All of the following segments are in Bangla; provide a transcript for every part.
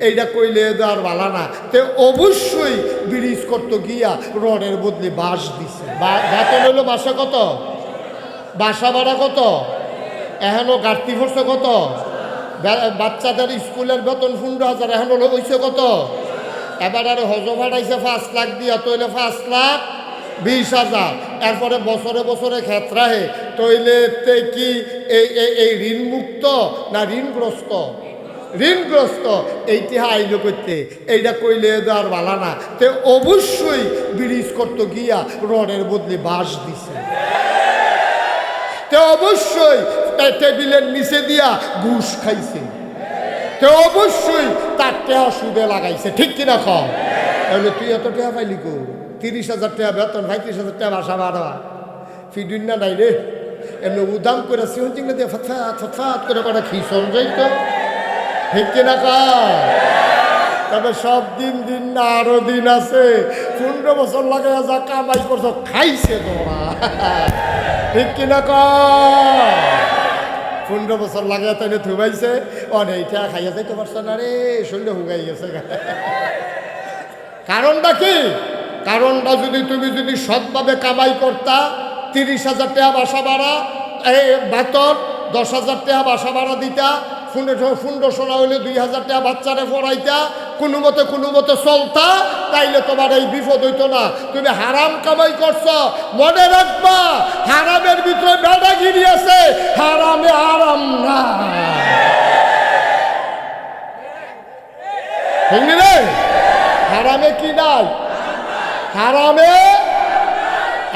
এইটা কইলে আর বালা না, তে অবশ্যই ব্রিজ করতে গিয়া রডের বদলে বাঁশ দিছে। বেতন হইলো মাসে কত, বাসা ভাড়া কত, এখনো ঘাটতি পড়ছে কত, বাচ্চাদের স্কুলের বেতন 15,000, এখন হলো হইছে কত, এবার আর হজ ভাড়াইছে 5 লাখ দিয়া, তৈলে 5,20,000। এরপরে বছরে বছরে ক্ষেত্রাহে তৈলে কি এই ঋণমুক্ত না ঋণগ্রস্ত? ঋণগ্রস্ত। এইটি আইল করতে, এইটা কইলে আর বালা না, তে অবশ্যই ব্রিজ করতে গিয়া রডের বদলে বাঁশ দিছে। তে অবশ্যই টেবিলের নিচে দিয়া ঘুষ খাইছে। তে অবশ্যই তার টেহা সুদে লাগাইছে। ঠিক কিনা কম? তাহলে তুই এত টেহা পাইলি কো? 30,000 টাকা বেতন, 35,000 টাকা বাসা ভাড়া, ফিডুন না নাই রে। এমনি উদাম করে সিহন চিংড়ি দিয়ে ফৎফাত ফৎফাত করে কটা খিসন যাইত। ঠিক কিনা কম? তবে সব দিন দিন না, আরো দিন আছে। 15 বছর লাগে যা কামাই করছো খাইছে তোরা। ঠিক কিনা কম? 15 বছর লাগে তাইলে থুবাইছে, অনেকটা খাইয়া যাইতে পারছো না রে, শরীরে হুগাই গেছে। কারণটা কি? কারণটা তুমি যদি সৎভাবে কামাই করতা, 30,000 টাকা বাসা ভাড়া, বেতন 10,000 টাকা বাসা ভাড়া দিতা, 1500 না হইলে 2,000 টাকা বাচ্চারে পড়াইতা, কোনো মতে চলতা, তাইলে তোমার এই বিপদ হইতো না। তুমি হারাম কামাই করছো, মনে রাখবা হারামের ভিতরে বেড়াগিরি আছে, হারামে আরাম না। বুঝলি? হারামে কি নাই? হারামে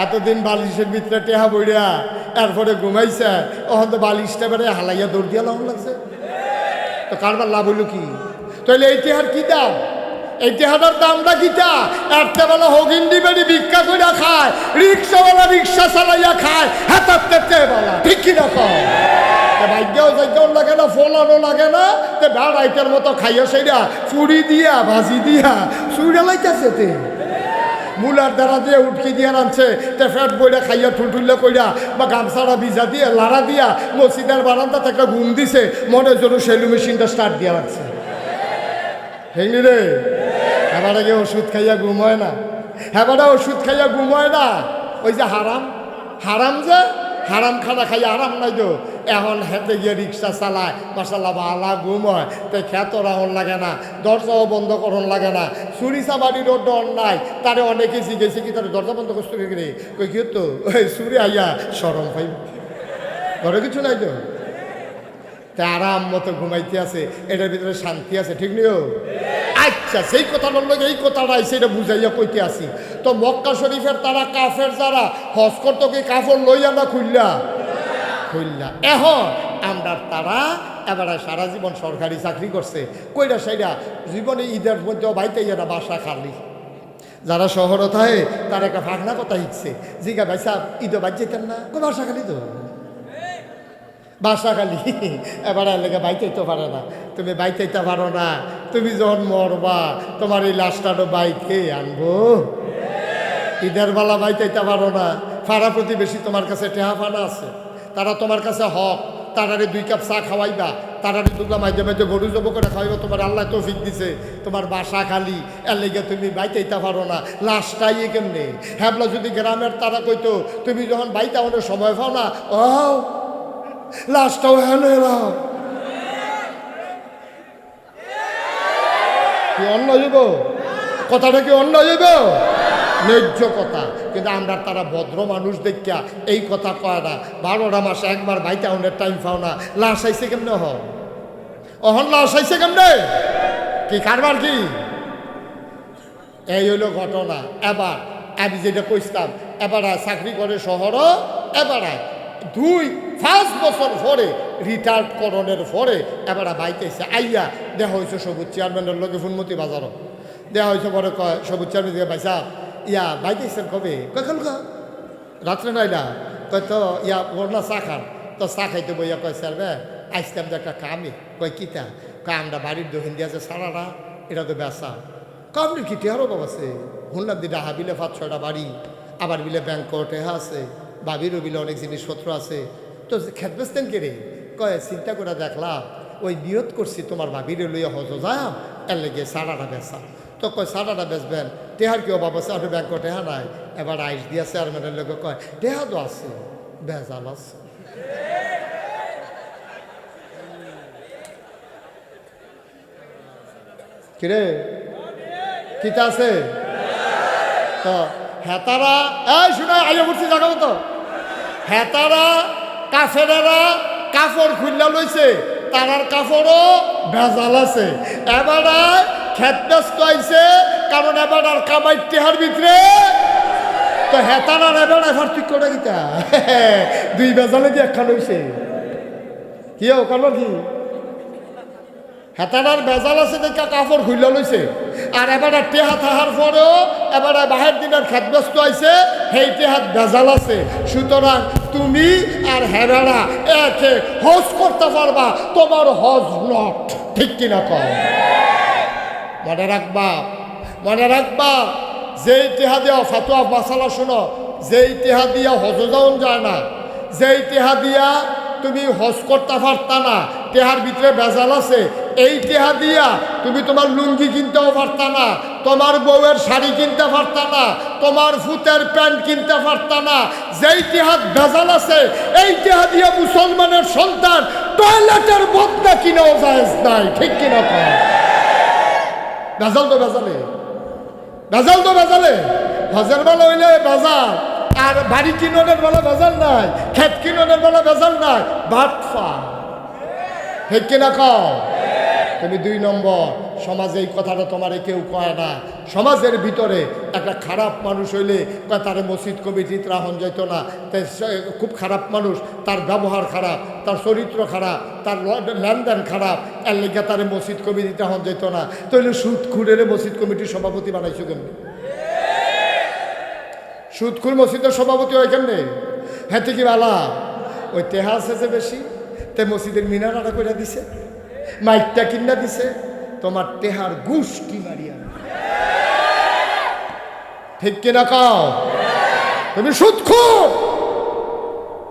এতদিন বালিশের ভিতরে টেহা বইয়া এরপরে ঘুমাইছে, ওখান তো বালিশটা বেড়ে হালাইয়া দৌড় দিয়া লাভ লাগছে, তো কারবার লাভ হইল কি? তাহলে এই টেহার কি দাম? এই টেহাটার দামটা কিটা? একটা বেলা হগিন্ডি বেড়ি ভিক্ষা কইরা খায়, রিক্সাওয়ালা রিক্সা চালাইয়া খায়, হাতার টেবেলা। ঠিক কিনা কয়? ভাগ্যও যাইতেও লাগে না, ফলানো লাগে না, তে বেড়াইটার মতো খাইয়া সেইটা চুরি দিয়া ভাজি দিয়া চুরি লাইতেছে। তে মুলার দ্বারা দিয়ে উটকি দিয়ে আনছে, তে ফ্যাট বইটা খাইয়া ঠুলঠুল্লা কইরা বা গামছাড়া ভিজা দিয়ে লাড়া দিয়া মসজিদের বারান্দাতে একটা ঘুম দিছে, মনের জন্য সেলু মেশিনটা স্টার্ট দিয়া রাখছে। হেঙ্গি রে, এবার আগে ওষুধ খাইয়া ঘুম হয় না, এবারে ওষুধ খাইয়া ঘুম হয় না। ওই যে হারাম, হারাম যে হারাম খানা খাইয়া আরাম নাই তো, এখন হেঁটে গিয়ে রিক্সা চালায়, মাসাল্লাহ ভালা ঘুম হয়, তাই খ্যাত রাহন লাগে না, দরজাও বন্ধ করন লাগে না। চুরি চাবারিরও ডর নাই, তারে অনেকে জিজ্ঞেসে কি তার দরজা বন্ধ করতে রে, কই কি তো ওই চুরি আইয়া সরম পাইব, ঘরে কিছু নাই তো, তা আরাম মতো ঘুমাইতে আছে, এটার ভিতরে শান্তি আছে। ঠিক নিও? আচ্ছা, সেই কথাটার লোক এই কথাটাই সেটা বুঝাইয়া কইতে আসি। তো মক্কা শরীফের তারা কাফের যারা হজ করতো কি কাফর লইয়া না খুললা? খুললা। এখন আমরা তারা এবারে সারা জীবন সরকারি চাকরি করছে, কইরা সেইটা জীবনে ঈদের মধ্যেও বাইতে না বাসা খালি। যারা শহরে থাকে তারা একটা ফাঁকনা কথা শিখছে, জিগা ভাই সাহেব ঈদও বাদ যেতেন না, কোন বাসা খালি তো বাসা খালি। এবার লেগে বাইতেইতে পারে না, তুমি বাইতেইতে পারো না, তুমি যখন মরবা তোমার এই লাশটারও বাইকে আনবো। ঈদের বেলা বাইতেইতে পারো না, পাড়া প্রতিবেশী তোমার কাছে টেহা ফানা আছে, তারা তোমার কাছে হক, তারারে 2 কাপ চা খাওয়াইবা, তারারে দুগলা মাঝে মাঝে গরু জব করে খাওয়াইবা, তোমার আল্লাহ তৌফিক দিছে, তোমার বাসা খালি, এর লেগে তুমি বাইতেইতে পারো না। লাশটাই কেমনে হ্যাবলা যদি গ্রামের তারা কইতো তুমি যখন বাইতে আমাদের সময় পাও না, ও লাশটাও হেন এরাও কি অন্য যাইব? কথাটা কি অন্য যাইব? ন্যায্য কথা। কিন্তু আমরা তারা ভদ্র মানুষ দেখিয়া এই কথা কয় না। 12টা মাসে একবার বাইতে আমাদের টাইম পাও না, লাশ আইসে কেমনে অহন লাশ আইসে কেমনে? কি কারবার কি? এই হইল ঘটনা। এবার আমি যেটা কইতাম, এবার চাকরি করে শহরও, এবার 2-5 বছর পরে রিটায়ার্ড করণের পরে এবার বাইতেছে আইয়া দেখা হয়েছে সবুজ চেয়ারম্যানের লোকে ফুনমতি বাজারও দেওয়া হয়েছে। পরে কয় সবুজ চেয়ারম্যান দিয়ে ভাই সাহ ইয়া বাইতেছেন কবে? কয় কালকা রাত্রে নাইলা। কয় তো ইয়া ওর না চা খান, তো চা খাইতে বইয়া কয় স্যার বে আইসলাম যে একটা কামে। কয় কিতা? কয় আমরা বাড়ির দক্ষিণ দিয়া যে সারারা এটা তো বেসা। কামড়ি কি টেহারও বাবা আছে, হুন্নার দিটা হাবিলে 5-6টা বাড়ি, আবার বিলে ব্যাংক টেহা আছে, বাবিরও বিলে অনেক জিনিসপত্র আছে, তো খেত বেচতেন কে রে? কয় চিন্তা করে দেখলাম ওই নিয়ত করছি তোমার ভাবিরে লইয়া হজ যাম এর লেগে সাড়াটা বেচা তো কয় সাড়াটা বেচবেন টেহার কি অভাব আছে আপনার ব্যাংক টেহা নাই এবার আইস দিয়া চেয়ারম্যানের লোকে কয় টেহা তো আছে বেজাল আছে কিরে কিতা আছে তো হেতারা এই শুনে আইয়া পড়ছি জাগাবো তো হেতারা কাফেরেরা কাপড় খুললা লইছে তারার কাপড়ও ভেজাল আছে এবার খেত ব্যস্ত আইছে কারণ এবার আর কামাই টেহার ভিতরে তো হেতারার এবার এবার ঠিক করে গিতা দুই ভেজালে দিয়ে একখান হইছে কি ও কারণ কি হেতারার ভেজাল আছে দেখা কাপড় খুললা লইছে আর এবার টেহা থাহার পরেও এবার বাহের দিনের খেত ব্যস্ত আইছে সেই টেহাত ভেজাল আছে সুতরাং তুমি আর হেরারা একে হজ করতে পারবা তোমার হজ নট ঠিক কিনা কও মনে রাখবা যেই টেহা দেওয়া ফাতুয়া মাসালা শুনো যেই টেহা দিয়া হজ যাওন যায় না যেই টেহা দিয়া তুমি হজ করতে পারতা না টেহার ভিতরে ভেজাল আছে এই টেহা দিয়া তুমি তোমার লুঙ্গি কিনতেও পারতা না তোমার বউয়ের শাড়ি কিনতে পারতা না তোমার ফুতের প্যান্ট কিনতে পারতা না যেই টেহাত ভেজাল আছে এই টেহা দিয়া মুসলমানের সন্তান টয়লেটের বদনা কিনাও জায়েজ নাই ঠিক কিনা কয় ভেজাল তো ভেজালে হজের বেলা হইলে ভেজাল আর বাড়ি কিনোনের বেলা ভেজাল নাই ক্ষেত কিনোনের বেলা ভেজাল নাই বাটফা ঠিক কিনা কও তুমি 2 নম্বর সমাজে এই কথাটা তোমারে কেউ কয় না সমাজের ভিতরে একটা খারাপ মানুষ হইলে তার মসজিদ কমিটিতে রাহন যাইতো না খুব খারাপ মানুষ তার ব্যবহার খারাপ তার চরিত্র খারাপ তার লেনদেন খারাপ এর লেগে তার মসজিদ কমিটিতে রাহন যাইতো না তাহলে সুদখুরের মসজিদ কমিটির সভাপতি বানাইছো কেমনি সুদখুর মসজিদের সভাপতি হয় কেমনে হ্যাঁ কি বালা ওই তেহা আছে যে বেশি তে মসজিদের মিনারাটা করে দিছে মাইকটা কিনা দিছে তোমার টেহার ঘুষ কি মারিয়া ঠিক কিনা কও তুমি সুদখোর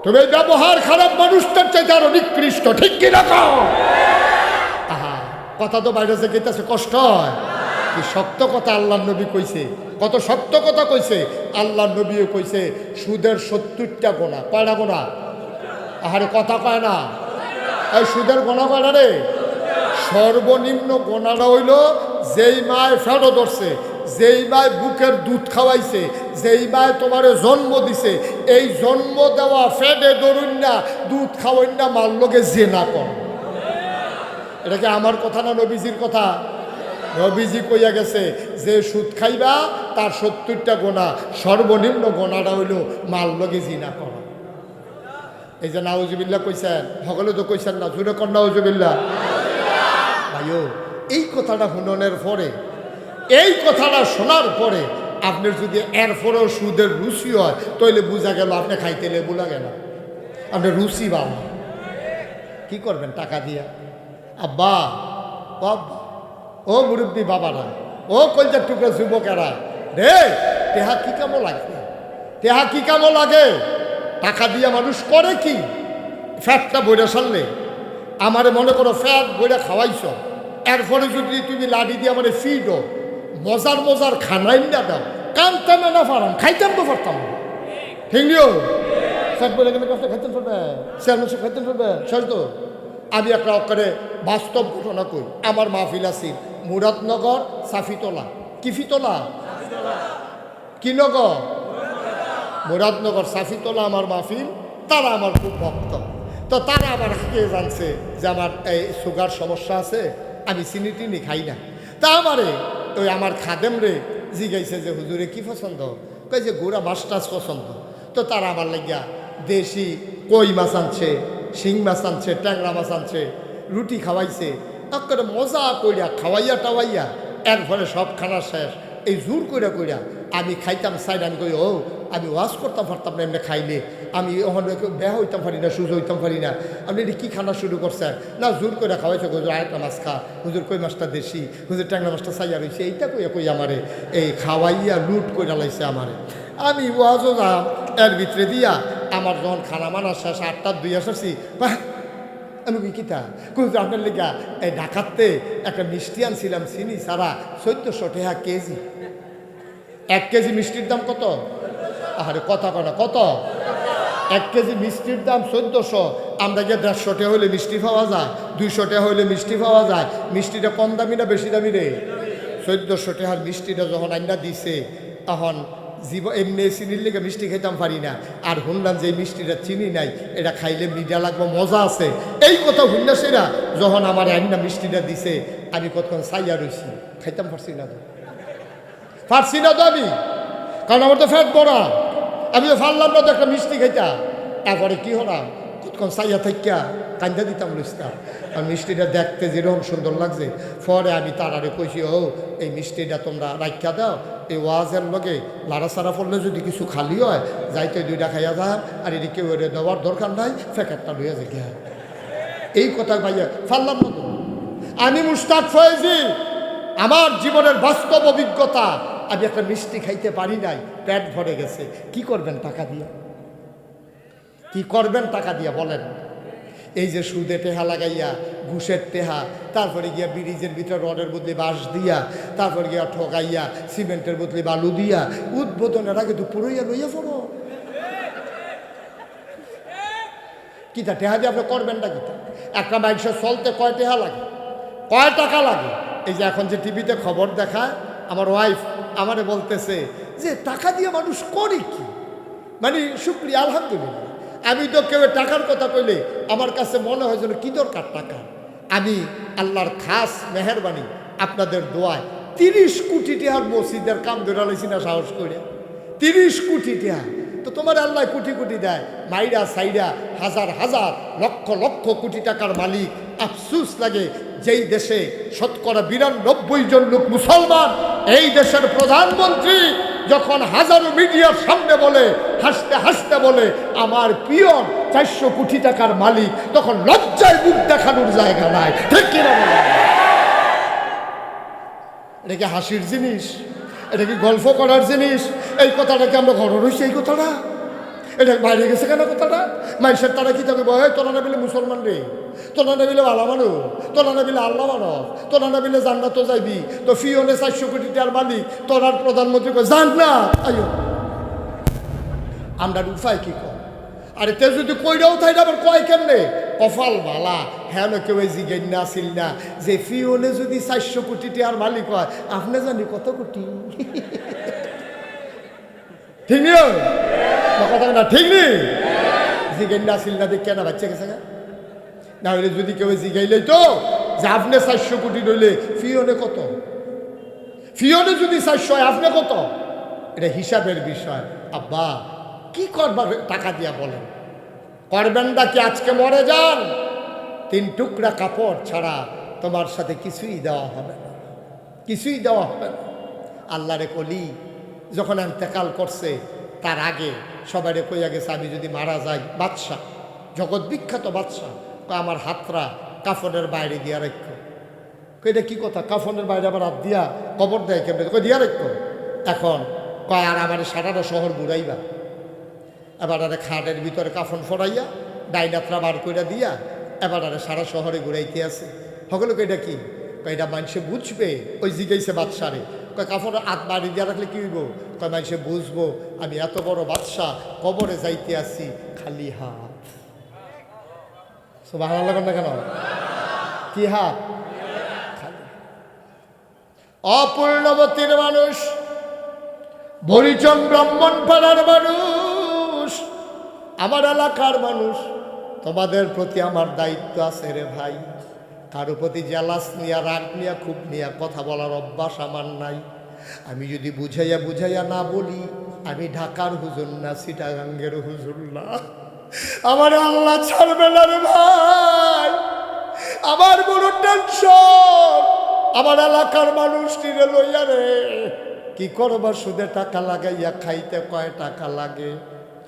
তুমি ব্যবহার খারাপ মানুষটার চাইতে আরো নিকৃষ্ট ঠিক কিনা কও আহা কথা তো বাইরে যে গেতেছে কষ্ট হয় কি শক্ত কথা আল্লাহ নবী কইছে কত শক্ত কথা কইছে আল্লাহ নবীও কইছে সুদের 70টা গোনা কয়টা গোনা আহারে কথা কয় না এই সুদের গোনা কয়টা রে সর্বনিম্ন গোনাটা হইল যেই মায় ফেরো ধরছে যেই মায় বুকের দুধ খাওয়াইছে যেই মায় তোমারে জন্ম দিছে এই জন্ম দেওয়া ফেডে ধরুন না দুধ খাওয়াই না মার লোকে জেনা কর এটা কি আমার কথা না নবীজির কথা নবীজি কইয়া গেছে যে সুদ খাইবা তার 70টা গোনা সর্বনিম্ন গোনাটা হইল মার লোকে জিনা কর এই যে নাউজুবিল্লাহ কইছেন সকলে তো কইছেন না জুড়ে কর নাউজুবিল্লাহ ভাইও এই কথাটা শুননের পরে এই কথাটা শোনার পরে আপনার যদি এরপরেও সুদের রুচি হয় তাহলে বোঝা গেল আপনি খাইতে লেবু লাগে না আপনার রুচি বাবা কি করবেন টাকা দিয়া আব্বা বাবা ও মুরব্বী বাবারা ও কলজার টুকরা যুবকেরা রে তেহা কি কামো লাগে তেহা কি কামো লাগে টাকা দিয়া মানুষ করে কি ফ্যাটটা বইরা সারলে আমারে মনে করো ফ্যাট বইরা খাওয়াইছ এরপরে যদি তুমি লাডি দিয়ে আমার ফিডো মজার খানাই না দাও কানতাম না পারাম খাইতাম তো পারতাম ঠিক নিও ফ্যাট বলে গেলে খাইতেন পারবে চেয়ারম্যান খাইতেন পারবে শেষ তো আমি একটা করে বাস্তব ঘটনা কই আমার মাহফিল আছি মুরাদনগর সাফিতলা কিফিতলা কি নগর মুরাদনগর সাফিতলা আমার মাহফিল তারা আমার খুব ভক্ত তো তারা আবার কে জানছে যে আমার এই সুগার সমস্যা আছে আমি চিনি টিনি খাই না তা আমারে ওই আমার খাদেম রে জিগাইছে যে হুজুরে কি পছন্দ কই যে গুড়া মাছ টাছ পছন্দ তো তারা আমার লাগিয়া দেশি কই মাছ আনছে শিং মাছ আনছে ট্যাংরা মাছ আনছে রুটি খাওয়াইছে একেবারে মজা কইরা খাওয়াইয়া টাওয়াইয়া এরপরে সব খানা শেষ এই জোর কইরা আমি খাইতাম সাইড আমি কই ও আমি ওয়াশ করতাম পারতাম না এমনি খাইলে আমি ওখানে বেহা হইতাম পারি না সুজ হইতাম পারি না আপনি এটি কী খানা শুরু করছেন না জোর করে খাওয়াইছে হুজুর আরেকটা মাছ খা হুজুর কই মাছটা দেশি হুজুর ট্যাংরা মাছটা চাইয়া রয়েছে এইটা কই আমারে এই খাওয়াইয়া লুট করে লাইছে আমারে আমি ওয়াজও যাম এর ভিতরে দিয়া আমার যখন খানা মানা শেষ 8টার 2 আসছি আমি কি কিতা কিন্তু আপনার লেগা এই ঢাকাতে একটা মিষ্টি আনছিলাম চিনি সারা 1400 টাকা কেজি। 1 কেজি মিষ্টির দাম কত? আরে কথা কনা কত? 1 কেজি মিষ্টির দাম 1400। আমরা গিয়ে 150 টাকা হইলে মিষ্টি পাওয়া যায়, 200 টাকা হইলে মিষ্টি পাওয়া যায়। মিষ্টিটা কম দামি না বেশি দামি রে? 1400 টাকার মিষ্টিটা যখন আইনা দিছে তখন এমনি চিনির লেগে মিষ্টি খেতাম পারি না। আর শুনলাম যে এই মিষ্টিটা চিনি নাই, এটা খাইলে মিঠা লাগবে, মজা আছে। এই কথা শুননা সেরা যখন আমার আইনা মিষ্টিটা দিছে আমি কতক্ষণ চাইয়া রয়েছি, খাইতাম পারছি না তো আমি, কারণ আমার তো ফ্যাট বড়া। আমি তো পারলাম না তো একটা মিষ্টি খাইতাম। তারপরে কি হলাম, কতক্ষণ চাইয়া থাকিয়া কান্দা দিতাম লুচকা। আর মিষ্টিটা দেখতে যেরকম সুন্দর লাগছে, পরে আমি তারারে কইছি, ও এই মিষ্টিটা তোমরা রাখিয়া দাও, এই ওয়াজের লগে লাড়াচাড়া পড়লে যদি কিছু খালি হয় যাইতে 2টা খাইয়া যা, আর এটি কেউ এর দেওয়ার দরকার নাই, প্যাকেটটা লইয়া যায়। এই কথা ভাইয়া পারলাম না তো। আমি মুশতাক ফয়েজি, আমার জীবনের বাস্তব অভিজ্ঞতা, আমি একটা মিষ্টি খাইতে পারি নাই, পেট ভরে গেছে। কি করবেন টাকা দিয়া? কি করবেন টাকা দিয়া বলেন? এই যে সুদে টেহা লাগাইয়া, ঘুষের টেহা, তারপরে গিয়া ব্রিজের ভিতরে রডের বদলে বাঁশ দিয়া, তারপরে গিয়া ঠকাইয়া সিমেন্টের বদলে বালু দিয়া, উদ্বোধনের আগে তো পুরোইয়া লইয়া পড়ো। কিতা টেহা দিয়ে আপনি করবেনটা কিতা? একটা মানুষের চলতে কয় টেহা লাগে, কয় টাকা লাগে? এই যে এখন যে টিভিতে খবর দেখায়, আমার ওয়াইফ আমারে বলতেছে যে টাকা দিয়ে মানুষ করে কি? মানে শুক্রিয়া, আলহামদুলিল্লাহ। আমি তো কেউ টাকার কথা কইলে আমার কাছে মনে হয় যেন কি দরকার টাকা। আমি আল্লাহর খাস মেহেরবানি, আপনাদের দোয়ায় 30 কোটি টাকার মসজিদের কাম ধরে লাইছি না সাহস করে। 30 কোটি টাকা তো তোমার আল্লাহ কোটি কোটি দেয়, মাইরা সাইরা হাজার হাজার লক্ষ লক্ষ কোটি টাকার মালিক। আফসুস লাগে যেই দেশে 92% জন লোক মুসলমান, এই দেশের প্রধানমন্ত্রী যখন হাজারো মিডিয়ার সামনে বলে, হাসতে হাসতে বলে আমার পিয়ন 400 কোটি টাকার মালিক, তখন লজ্জায় মুখ দেখানোর জায়গা নাই। ঠিক কিনা বলেন? এটা কি হাসির জিনিস? এটা কি গল্প করার জিনিস? এই কথাটাকে আমরা ঘর রয়েছি, এই কথাটা এটা বাইরে গেছে কেন কথাটা? মানুষের তারা কি থাকবে, তোরা না বিলে মুসলমান রে, তোরা না বিলে ভালো মানুষ, তোরা না বিলে আল্লাহ মানব, তোরা না বিলে জান্নাত তো যাইবি। তো ফিওনে 400 কোটি টাকার মালিক, তোরার প্রধানমন্ত্রী জান্নাত। আইও আমরা উপায় কি কর? আরে তে যদি কইরাও তাই আবার কয় কেমনে? কপাল বালা হ্যাঁ কেউ জিজ্ঞেস না আসিল না যে ফিওনে যদি 400 কোটি টাকার মালিক হয়, আপনি জানি কত কোটি? ঠিক নিও কথা না, ঠিক নেই? জিজ্ঞেস না আসিল না দেখ কেনা বাচ্চা গেছে না হলে যদি কেউ জিগাইলে তো যে আপনি 400 কোটি রইলে ফিওনে কত? ফিওনে যদি 400 হয় আপনি কত? এটা হিসাবের বিষয়। আব্বা কি করবার টাকা দিয়া বলেন? করবেন না কি আজকে মরে যান, 3 টুকরা কাপড় ছাড়া তোমার সাথে কিছুই দেওয়া হবে না, কিছুই দেওয়া হবে না। আল্লাহরে কলি যখন ইন্তেকাল করছে তার আগে সবাইরে কইয়া গেছে আমি যদি মারা যাই, বাদশাহ, জগৎ বিখ্যাত বাদশাহ, আমার হাতরা কাফনের বাইরে দিয়া রাখো। এটা কি কথা? কাফনের বাইরে আবার হাত দিয়া কবর দেয় কেমন? কই দিয়া রাখো। এখন কয় আর আমার সারাটা শহর ঘুরাইবা, এবার আরে খাটের ভিতরে কাফন ফরাইয়া ডাইনাত্রা বার করে দিয়া এবার আরে সারা শহরে ঘুরাইতে আছে। সকলকে এটা কি? এটা মানুষে বুঝবে। ওই জিগাইছে বাদশারে, কয় কাফনের হাত বাড়ি দিয়া রাখলে কি হইব? কয় মানুষে বুঝবো আমি এত বড় বাদশাহ কবরে যাইতে আসি খালি হাত। ভালো লাগান না কেন? কি হাত? অপূর্ণবতীর মানুষ, বরিচন ব্রাহ্মণ পাড়ার মানুষ, আমার এলাকার মানুষ, তোমাদের প্রতি আমার দায়িত্ব আছে রে ভাই। কারো প্রতি জেলাস নিয়া, রাগ নিয়া, খুব নিয়া কথা বলার অভ্যাস আমার নাই। আমি যদি বুঝাইয়া বুঝাইয়া না বলি, আমি ঢাকার হুজুর না, চিটাগাঙ্গের হুজুর না। আমার আল্লাহ ছাড়বে না রে ভাই। আমার বড় টেনশন, আমার এলাকার মানুষ নিরে লইয়া রে। কি করবা? সুদে টাকা লাগাইয়া খাইতে কয় টাকা লাগে,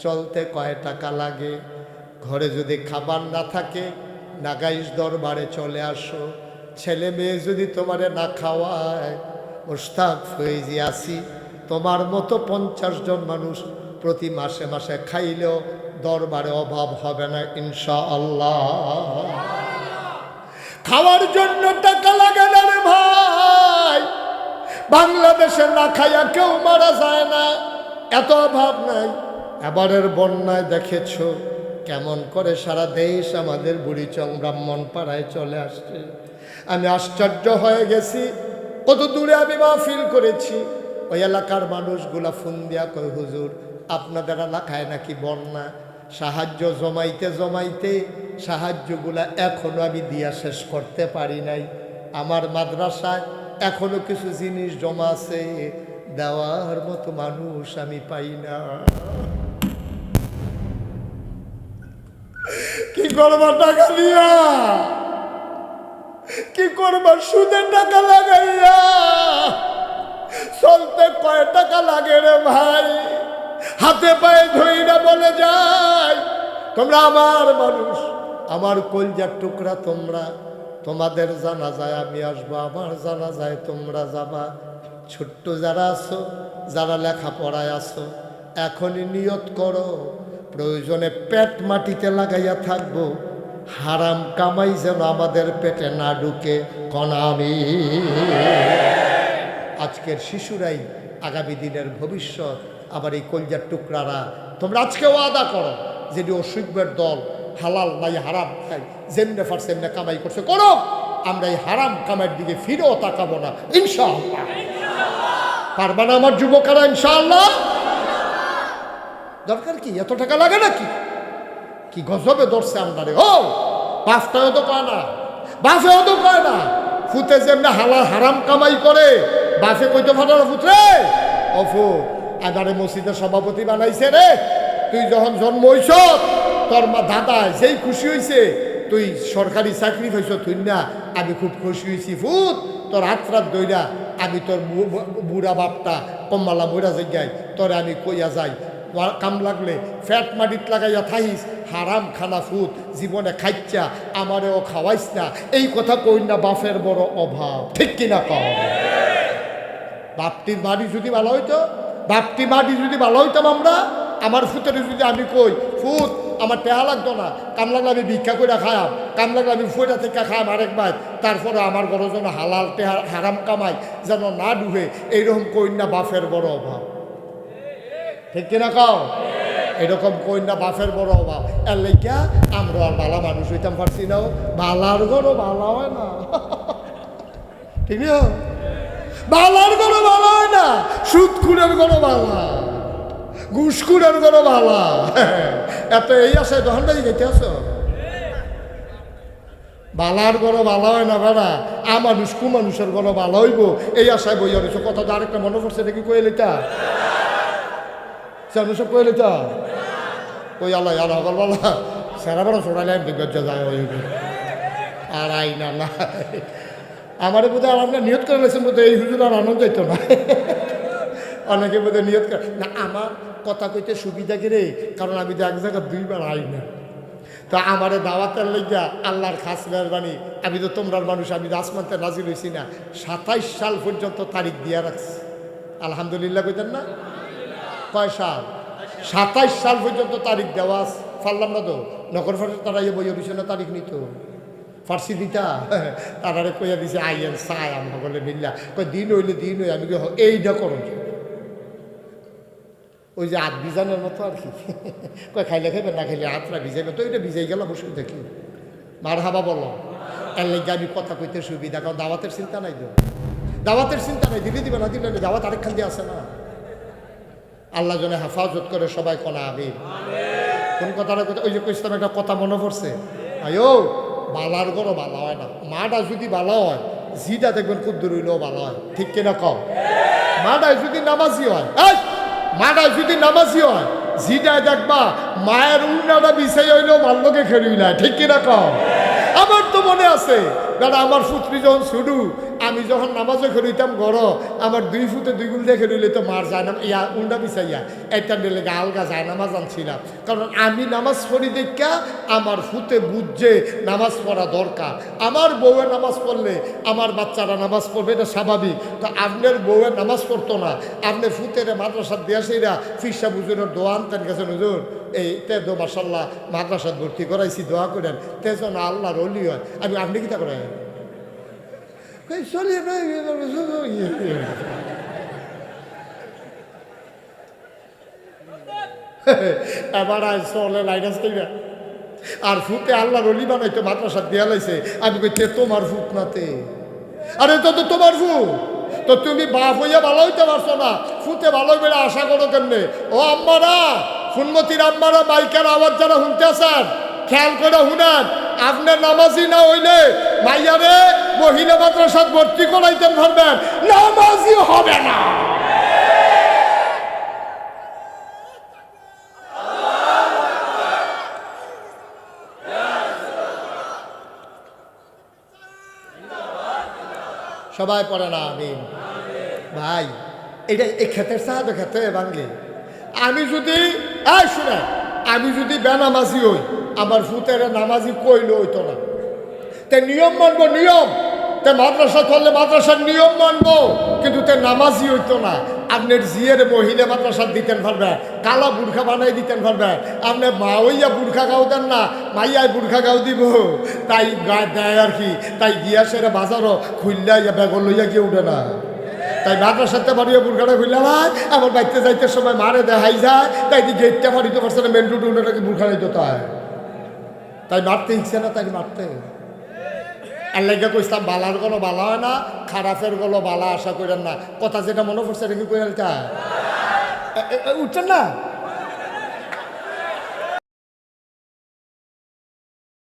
চলতে কয় টাকা লাগে। ঘরে যদি খাবার না থাকে নাগাইশ দরবারে চলে আসো। ছেলে মেয়ে যদি তোমারে না খাওয়ায়, মুশতাক ফয়েজি আসি তোমার মতো 50 জন মানুষ প্রতি মাসে মাসে খাইলেও দরবারে অভাব হবে না ইনশাআল্লাহ। খাওয়ার জন্য টাকা লাগে না রে ভাই। বাংলাদেশে না খাইয়া কেউ মারা যায় না, এত অভাব নাই। এবারের বন্যায় দেখেছ কেমন করে সারা দেশ আমাদের বুড়িচং ব্রাহ্মণ পাড়ায় চলে আসছে। আমি আশ্চর্য হয়ে গেছি, কত দূরে আমি মাহফিল করেছি। ওই এলাকার মানুষগুলা ফোন দিয়া কয়, হুজুর আপনাদের এলাকায় নাকি বন্যা। সাহায্য জমাইতে জমাইতে সাহায্যগুলা এখনো আমি দিয়া শেষ করতে পারি নাই। আমার মাদ্রাসায় এখনো কিছু জিনিস জমা আছে, দেওয়ার মতো মানুষ আমি পাই না। কি করবার টাকা দিয়া, কি করবার সুদের টাকা লাগাইয়া, চলতে কয় টাকা লাগে রে ভাই। হাতে পায়ে ধইরা বলে যায়, তোমরা আমার মানুষ, আমার কলজার টুকরা, তোমরা তোমাদের জানা যায় আমি আসবো, আমার জানা যায় তোমরা যাবা। ছোট্ট যারা আছো, যারা লেখাপড়ায় আছো, এখনই নিয়ত করো প্রয়োজনে পেট মাটিতে লাগাইয়া থাকবো, হারাম কামাই যেন আমাদের পেটে না ঢুকে। কনামি আজকের শিশুরাই আগামী দিনের ভবিষ্যৎ। আবার এই কলজার টুকরারা, তোমরা আজকে ওয়াদা করো যেটি অসুখের দল হালাল নাই হারাম খাই, যেমনে ফার সেমনে কামাই করছে করো, আমরা এই হারাম কামাইয়ের দিকে ফিরেও তাকাবো না ইনশাআল্লাহ। পারবা না আমার যুবকেরা ইনশাআল্লাহ? দরকার কি, এত টাকা লাগে নাকি? কি গজবে ধরছে আমারে। ও বাপটাও তো পায় না, বাপেও তো পায় না। ফুতে যেমনি হালাল হারাম কামাই করে, বাপে কইতে পারে না ফুতরে, অফু আদারে মসজিদের সভাপতি বানাইছে রে, তুই যখন জন্ম হইছ তোর মা দাদা যেই খুশি হয়েছে তুই সরকারি চাকরি পাইছ, তুই না আমি খুব খুশি হয়েছি ফুত, তোর হাত রাত দইরা আমি তোর বুড়া বাপটা কম্মালা বুড়া জায়গায় তোরে আমি কইয়া যাই, কাম লাগলে ফ্যাট মাটিত লাগাইয়া থাইস, হারাম খানা ফুত জীবনে খাইচ্ছা আমারেও খাওয়াইস না, এই কথা কই না। বাপের বড় অভাব, ঠিক কিনা কম? বাপটির বাড়ি যদি ভালো হইতো, বাপটি বাড়ি যদি ভালো হইতাম আমরা, আমার ফুতের যদি আমি কই ফুত আমার টেহা লাগতো না, কাম লাগলে আমি ভিক্ষা করে খায়াম, কাম লাগলে আমি ফুটা থেকে খায়াম আরেকবার, তারপরে আমার বড় যেন হালাল টেহা হারাম কামাই যেন না ডুবে, এইরকম কই না। বাপের বড় অভাব, ঠিক কিনা কও? এরকম কই না, বাপের বড় অভাব। এর লেগা আমরা আর বালা মানুষ হইতাম পারছি না। বালার গরো বালা হয় না, ঠিক না? বালার গরো বালা হয় না, সুদখুরের গরো বালা, ঘুষখুরের গরো বালা। এত এই আসে দহন বাজি গেতে আসো, বালার গরো বালা হয় না বেড়া, মানুষ কু মানুষের গরো বালা হইব, এই আশায় বই আনিস। কথা তো আরেকটা মনে পড়ছে, দেখি কয়ে লিতা সব কয়ে লিতা ওই আল্লাহ আর হগল বলা সারা বড় ছোড়ালে যায় আর আই না না আমার বোধহয় আর আপনার নিয়ত করে লেছেন বোধহয় এই হুজুর আর আনন্দ যাইতো না। অনেকে বোধহয় নিয়ত করে না, আমার কথা কইতে সুবিধা করে, কারণ আমি তো এক জায়গায় দুইবার আই না। তো আমারে দাওয়াতের লেগা আল্লাহর খাস মেহরবানি, আমি তো তোমরার মানুষ, আমি তো আসমানতে নাজিল হয়েছি না, 27 সাল পর্যন্ত তারিখ দিয়া রাখছি। আলহামদুলিল্লাহ কইতেন না? কয় সাল? 27 সাল পর্যন্ত তারিখ দেওয়া পারলাম না তো। নগর ফার্সি তারা বই অডিশনে তারিখ নিত, ফার্সি দিতা তারারে কইয়া দিছে আইয়েন চাই আমরা বলে মিল্লা কই দিন হইলে দিন হই, আমি এইটা করো, ওই যে হাত ভিজানোর মতো আর কি। কয় খাইলে খাইবে, না খাইলে হাতটা ভিজাইবে, তো এটা ভিজাই গেল বসে দেখি মার হাবা বলো। এর লেগে আমি কথা কইতে সুবিধা, কারণ দাওয়াতের চিন্তা নাই তো, দাওয়াতের চিন্তা নাই, দিলে দিবে না দিলে দাওয়াত আরেকখান দিয়ে আসে না। আল্লাহ জনে হেফাজত করে সবাই কনা আমিন। কোন কথাটা কথা ওই যে কইছিলাম একটা কথা মনে পড়ছে, আয়ো বালার গরো বালা হয় না, মাটা যদি বালা হয় জিটা দেখবেন খুব দূর হইলেও ভালো হয়, ঠিক কিনা কম? মাটায় যদি নামাজি হয়, মাটায় যদি নামাজি হয় জিটায় দেখবা মায়ের উন্নাটা বিছাই হইলেও মাল্যকে খেলুই না, ঠিক কিনা কম? আমার তো মনে আছে দাদা, আমার পুত্রী যখন শুরু আমি যখন নামাজে খেলইতাম গড় আমার 2 ফুটে 2 গুল দেখে রইলে তো মার যায় না ইয়া উন্ডা বিছাইয়া একটা ডেলে আলগা যায় নামাজ আনছিলাম কারণ আমি নামাজ পড়ি দেখা আমার ফুতে বুঝছে নামাজ পড়া দরকার আমার বউয়ের নামাজ পড়লে আমার বাচ্চারা নামাজ পড়বে এটা স্বাভাবিক তো আপনার বউয়ের নামাজ পড়তো না আপনি ফুতের মাদ্রাসার দিয়ে আসিরা ফিরসা বুঝুনের দোয়া আনতেন গেছেন হুজুর এই তেজো মাসাল্লাহ মাদ্রাসাত ভর্তি করাইছি দোয়া করেন তেজ না আল্লাহর অলি হয় আমি আপনি কিতা করেন এবার চলে লাইনাস কইরা আর ফুতে আল্লাহর অলি বানাইতো মাদ্রাসাত দিয়া লাইছে আমি কইতে তোমার ফুট নাতে আরে তো তোমার ফুট তো তুমি বাপ হইয়া ভালো হইতে পারছো না ফুতে ভালো বেড়ে আশা করো কেমনে ও আম্মারা ফুনমতির আম্মারা মাইকের আওয়াজ যারা শুনতে আছেন খেয়াল করে শুনেন আপনার নামাজি না হইলে মাইয়ারে মহিলা মাদ্রাসাত ভর্তি করাইতে পারবেন নামাজি হবে না সবাই পড়ে না আমিন ভাই এটা এই ক্ষেতের সাহায্য খেতে ভাঙ্গে আমি যদি শুনে আমি যদি বেনামাজি হই আমার ফুতের নামাজি কইলে হইতো না তে নিয়ম মানবো নিয়ম তে মাদ্রাসা করলে মাদ্রাসার নিয়ম মানবো কিন্তু তে নামাজি হইতো না আপনার জিয়ের মহিলা মাদ্রাসা দিতেন পারবেন কালা বুর্খা বানাই দিতেন পারবেন আপনার মা হইয়া বুর্খা গাও দেন না মাইয়ায় বুর্খা গাও দিব তাই গায়ে দেয় আর কি তাই গিয়া সেরে বাজারও খুললা ইয়া বেগল লইয়া গিয়ে উঠে না তাই মাদ্রাসাতে বাড়িয়ে বুর্খাটা খুললা ভাই আমার বাড়িতে যাইতে সময় মারে দেখাই যায় তাই গেটটা বাড়িতে পারছে না মেন রোড উঠেটাকে বুর্খা নিতে তাই মারতে ইচ্ছে না তাই মারতে আল্লাহকে কইতাম বালার গলো বালা হয় না খারাপের গলো বালা আশা করেন না কথা যেটা মনে পড়ছে এটা কি করে উঠছেন না